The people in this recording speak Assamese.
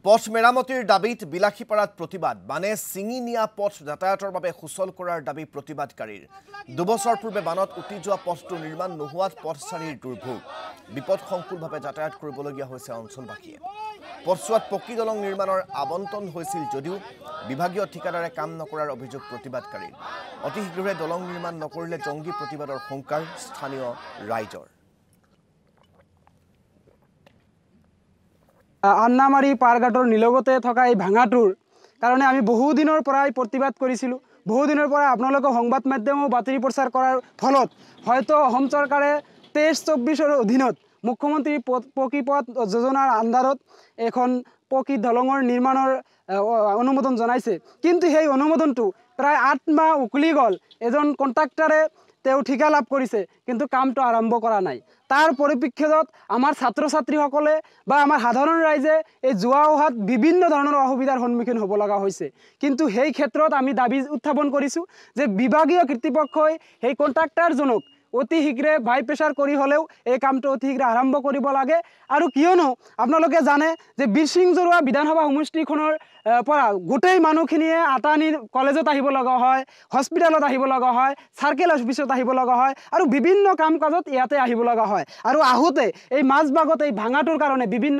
পথ মেৰামতিৰ দাবীত বিলাসীপাৰাত প্ৰতিবাদ বানে ছিঙি নিয়া পথ যাতায়াতৰ বাবে সুচল কৰাৰ দাবী প্ৰতিবাদকাৰীৰ দুবছৰ পূৰ্বে বানত উটি যোৱা পথটো নিৰ্মাণ নোহোৱাত পথচাৰীৰ দুৰ্ভোগ বিপদসংকুলভাৱে যাতায়াত কৰিবলগীয়া হৈছে অঞ্চলবাসীয়ে পথছোৱাত পকী দলং নিৰ্মাণৰ আবণ্টন হৈছিল যদিও বিভাগীয় ঠিকাদাৰে কাম নকৰাৰ অভিযোগ প্ৰতিবাদকাৰীৰ অতি শীঘ্ৰে দলং নিৰ্মাণ নকৰিলে জংগী প্ৰতিবাদৰ সংকাৰ স্থানীয় ৰাইজৰ আন্নামাৰী পাৰঘাটৰ নিলগতে থকা এই ভাঙাটোৰ কাৰণে আমি বহুদিনৰ পৰাই প্ৰতিবাদ কৰিছিলোঁ বহুদিনৰ পৰা আপোনালোকে সংবাদ মাধ্যমেও বাতৰি প্ৰচাৰ কৰাৰ ফলত হয়তো অসম চৰকাৰে 23-24ৰ অধীনত মুখ্যমন্ত্ৰী পকী পথ যোজনাৰ আণ্ডাৰত এখন পকী দলঙৰ নিৰ্মাণৰ অনুমোদন জনাইছে কিন্তু সেই অনুমোদনটো প্ৰায় 8 মাহ উকলি গ'ল এজন কন্ট্ৰাক্টৰে তেওঁ ঠিকা লাভ কৰিছে কিন্তু কামটো আৰম্ভ কৰা নাই তাৰ পৰিপ্ৰেক্ষিতত আমাৰ ছাত্ৰ ছাত্ৰীসকলে বা আমাৰ সাধাৰণ ৰাইজে এই যোৱা অহাত বিভিন্ন ধৰণৰ অসুবিধাৰ সন্মুখীন হ'ব লগা হৈছে কিন্তু সেই ক্ষেত্ৰত আমি দাবী উত্থাপন কৰিছোঁ যে বিভাগীয় কৰ্তৃপক্ষই সেই কন্ট্ৰাক্টৰজনক অতি শীঘ্ৰে ভাই প্ৰেছাৰ কৰি হ'লেও এই কামটো অতি শীঘ্ৰে আৰম্ভ কৰিব লাগে আৰু কিয়নো আপোনালোকে জানে যে বিৰসিংজৰুৱা বিধানসভা সমষ্টিখনৰ পৰা গোটেই মানুহখিনিয়ে আটানি কলেজত আহিব লগা হয় হস্পিটেলত আহিব লগা হয় চাৰ্কেল অফিচত আহিব লগা হয় আৰু বিভিন্ন কাম কাজত ইয়াতে আহিব লগা হয় আৰু আহোঁতে এই মাজভাগত এই ভাঙাটোৰ কাৰণে বিভিন্ন